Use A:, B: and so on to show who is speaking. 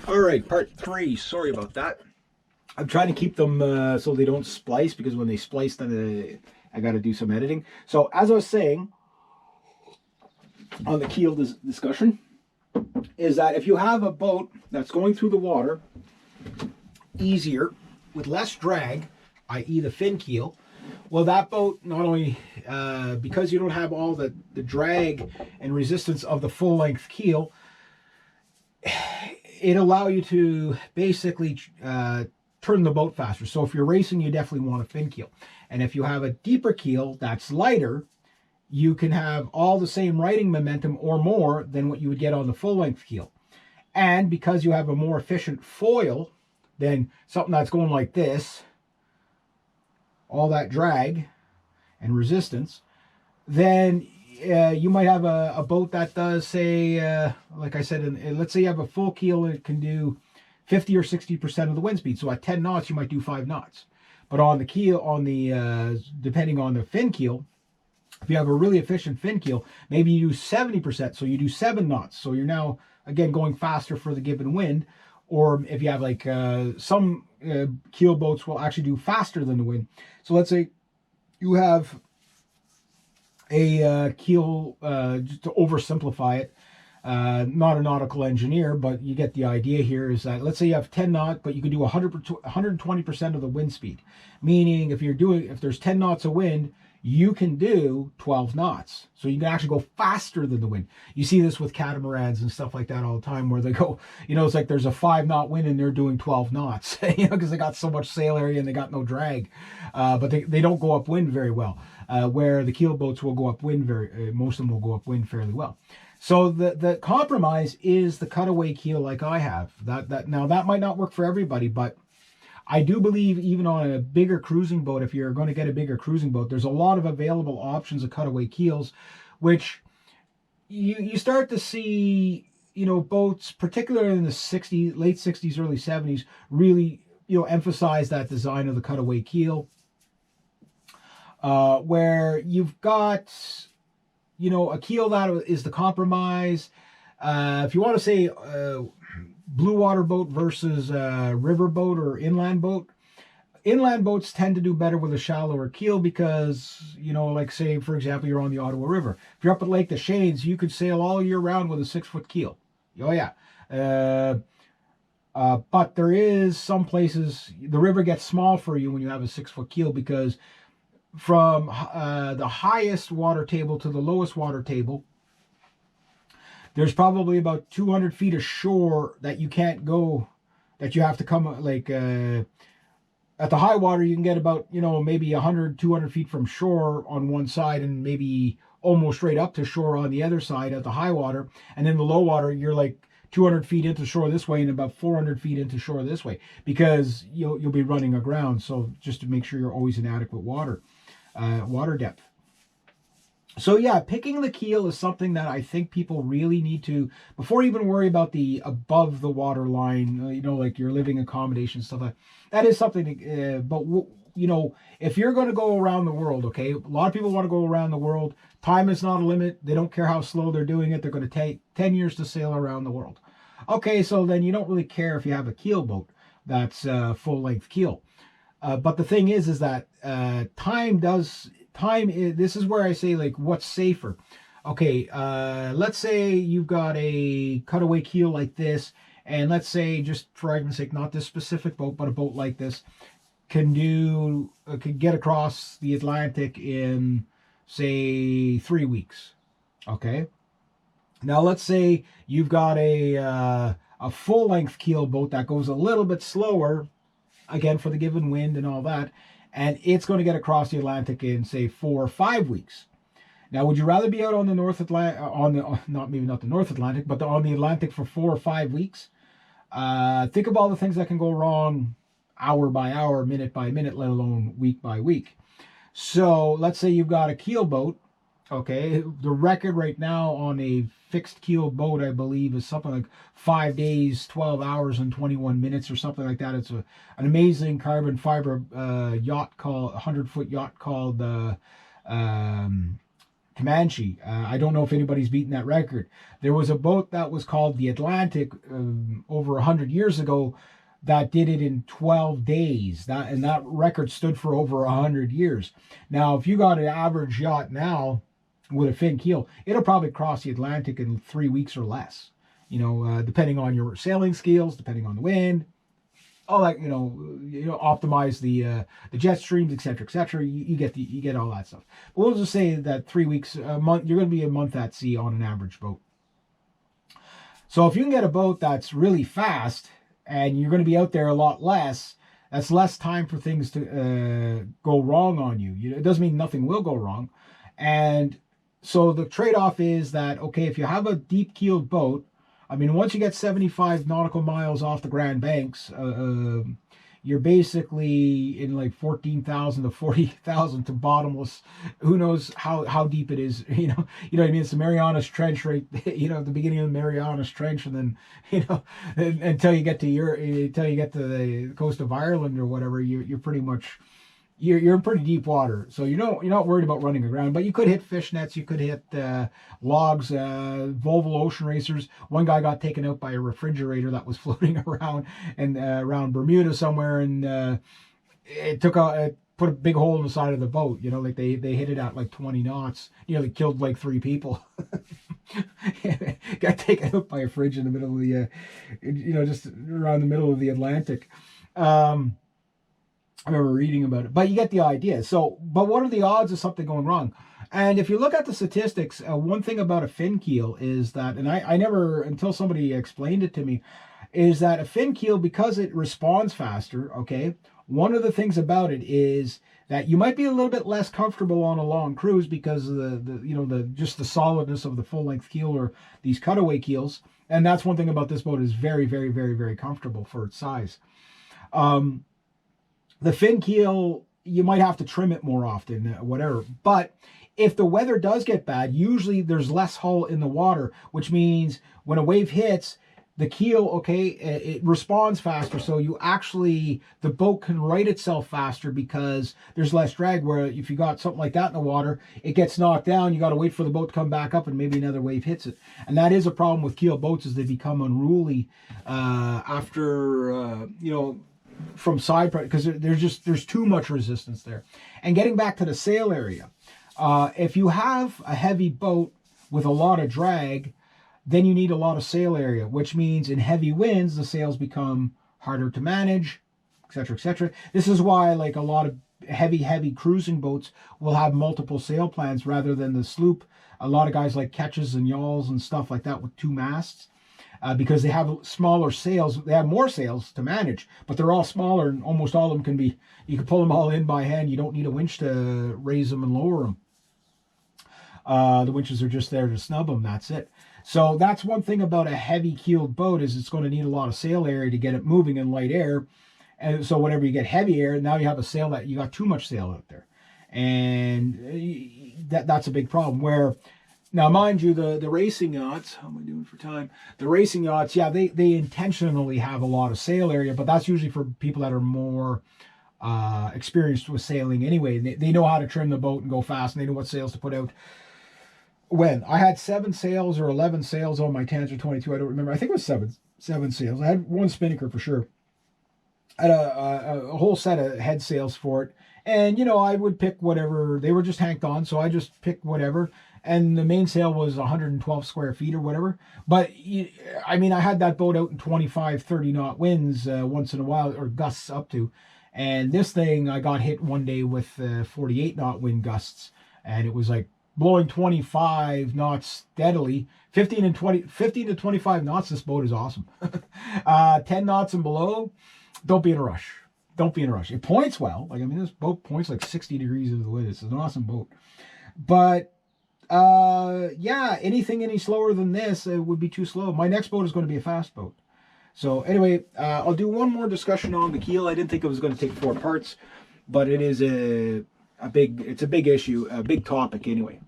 A: All right, part three. Sorry about that. I'm trying to keep them so they don't splice, because when they splice, then I got to do some editing. So as I was saying on the keel discussion, is that if you have a boat that's going through the water easier with less drag, i.e. the fin keel, well, that boat not only because you don't have all the drag and resistance of the full length keel, it allow you to basically turn the boat faster. So if you're racing, you definitely want a fin keel. And if you have a deeper keel that's lighter, you can have all the same riding momentum or more than what you would get on the full length keel. And because you have a more efficient foil than something that's going like this, all that drag and resistance, then you might have a boat that does, say, like I said, let's say you have a full keel and it can do 50 or 60% of the wind speed. So at 10 knots, you might do 5 knots. But on the keel, depending on the fin keel, if you have a really efficient fin keel, maybe you do 70%. So you do 7 knots. So you're now, again, going faster for the given wind. Or if you have like some keel boats will actually do faster than the wind. So let's say you have a keel, just to oversimplify it, not a nautical engineer, but you get the idea here, is that let's say you have 10 knots, but you can do 120% of the wind speed. Meaning if there's 10 knots of wind, you can do 12 knots. So you can actually go faster than the wind. You see this with catamarans and stuff like that all the time, where they go, it's like there's a 5-knot wind and they're doing 12 knots, because they got so much sail area and they got no drag. But they don't go upwind very well. Where the keel boats will go upwind most of them will go upwind fairly well. So the compromise is the cutaway keel, like I have. Now that might not work for everybody, but I do believe even on a bigger cruising boat, if you're going to get a bigger cruising boat, there's a lot of available options of cutaway keels, which you start to see, boats, particularly in the late 60s, early 70s, really, emphasize that design of the cutaway keel, where you've got, a keel that is the compromise. If you want to say blue water boat versus river boat or inland boat, inland boats tend to do better with a shallower keel because, like say, for example, you're on the Ottawa River. If you're up at Lake Deschênes, you could sail all year round with a 6-foot keel. Oh, yeah. But there is some places, the river gets small for you when you have a 6-foot keel, because from the highest water table to the lowest water table, there's probably about 200 feet of shore that you can't go, that you have to come, like, at the high water, you can get about, maybe 100, 200 feet from shore on one side, and maybe almost straight up to shore on the other side at the high water. And in the low water, you're like 200 feet into shore this way and about 400 feet into shore this way, because you'll be running aground. So just to make sure you're always in adequate water depth. So yeah, picking the keel is something that I think people really need to, before you even worry about the above the water line, like your living accommodation, stuff like that. That is something but if you're going to go around the world, okay, a lot of people want to go around the world. Time is not a limit. They don't care how slow they're doing it. They're going to take 10 years to sail around the world. Okay, so then you don't really care if you have a keel boat that's full length keel. But the thing is that this is where I say, like, what's safer. Okay, let's say you've got a cutaway keel like this, and let's say, just for argument's sake, not this specific boat, but a boat like this could get across the Atlantic in, say, 3 weeks. Okay, now let's say you've got a full-length keel boat that goes a little bit slower, again, for the given wind and all that, and it's going to get across the Atlantic in, say, 4 or 5 weeks. Now, would you rather be out on the North Atlantic, not the North Atlantic, but on the Atlantic for 4 or 5 weeks? Think of all the things that can go wrong hour by hour, minute by minute, let alone week by week. So let's say you've got a keel boat. Okay, the record right now on a fixed keel boat, I believe, is something like 5 days, 12 hours, and 21 minutes, or something like that. It's an amazing carbon fiber yacht, called 100-foot yacht, called Comanche. I don't know if anybody's beaten that record. There was a boat that was called the Atlantic over 100 years ago that did it in 12 days. That record stood for over 100 years. Now, if you got an average yacht now with a fin keel, it'll probably cross the Atlantic in 3 weeks or less. Depending on your sailing skills, depending on the wind, all that. Optimize the jet streams, etc., etc. You get all that stuff. But we'll just say that 3 weeks, a month, you're going to be a month at sea on an average boat. So if you can get a boat that's really fast and you're going to be out there a lot less, that's less time for things to go wrong on you. It doesn't mean nothing will go wrong. And so the trade-off is that, okay, if you have a deep-keeled boat, I mean, once you get 75 nautical miles off the Grand Banks, you're basically in like 14,000 to 40,000 to bottomless. Who knows how deep it is? You know what I mean? It's the Marianas Trench, right? The beginning of the Marianas Trench, and then until you get to the coast of Ireland or whatever, you're pretty much. You're in pretty deep water, so you're not worried about running aground. But you could hit fish nets, you could hit logs, Volvo ocean racers. One guy got taken out by a refrigerator that was floating around around Bermuda somewhere, and it put a big hole in the side of the boat. Like they hit it at like 20 knots, nearly killed like 3 people. Got taken out by a fridge in the middle of the, just around the middle of the Atlantic. I remember reading about it, but you get the idea. So, but what are the odds of something going wrong? And if you look at the statistics, one thing about a fin keel is that, and I never, until somebody explained it to me, is that a fin keel, because it responds faster, okay, one of the things about it is that you might be a little bit less comfortable on a long cruise because of the solidness of the full-length keel or these cutaway keels. And that's one thing about this boat, is very, very, very, very comfortable for its size. The fin keel, you might have to trim it more often, whatever. But if the weather does get bad, usually there's less hull in the water, which means when a wave hits, the keel, okay, it responds faster. So the boat can right itself faster because there's less drag, where if you got something like that in the water, it gets knocked down. You got to wait for the boat to come back up and maybe another wave hits it. And that is a problem with keel boats, is they become unruly after, from side pressure, because there's too much resistance there. And getting back to the sail area, if you have a heavy boat with a lot of drag, then you need a lot of sail area, which means in heavy winds the sails become harder to manage, etc., etc. This is why, like, a lot of heavy cruising boats will have multiple sail plans rather than the sloop. A lot of guys like ketches and yawls and stuff like that with 2 masts. Because they have smaller sails. They have more sails to manage, but they're all smaller, and almost all of them you can pull them all in by hand. You don't need a winch to raise them and lower them. The winches are just there to snub them, that's it. So that's one thing about a heavy keeled boat, is it's going to need a lot of sail area to get it moving in light air. And so whenever you get heavy air, now you have a sail that you got too much sail out there. And that's a big problem. Where now, mind you, the racing yachts, how am I doing for time? The racing yachts, yeah, they intentionally have a lot of sail area, but that's usually for people that are more experienced with sailing anyway. They know how to trim the boat and go fast, and they know what sails to put out. When I had 7 sails or 11 sails on my Tanzer 22, I don't remember. I think it was 7 sails. I had 1 spinnaker for sure. I had a whole set of head sails for it. And, I would pick whatever. They were just hanked on, so I just picked whatever. And the mainsail was 112 square feet or whatever. But, I had that boat out in 25, 30 knot winds once in a while, or gusts up to. And this thing, I got hit one day with 48 knot wind gusts. And it was like blowing 25 knots steadily. 15 to 25 knots, this boat is awesome. 10 knots and below, don't be in a rush. Don't be in a rush. It points well. This boat points like 60 degrees into the wind. It's an awesome boat. But anything any slower than this, it would be too slow. My next boat is going to be a fast boat. So anyway, I'll do one more discussion on the keel. I didn't think it was going to take 4 parts, but it is a big issue, a big topic anyway.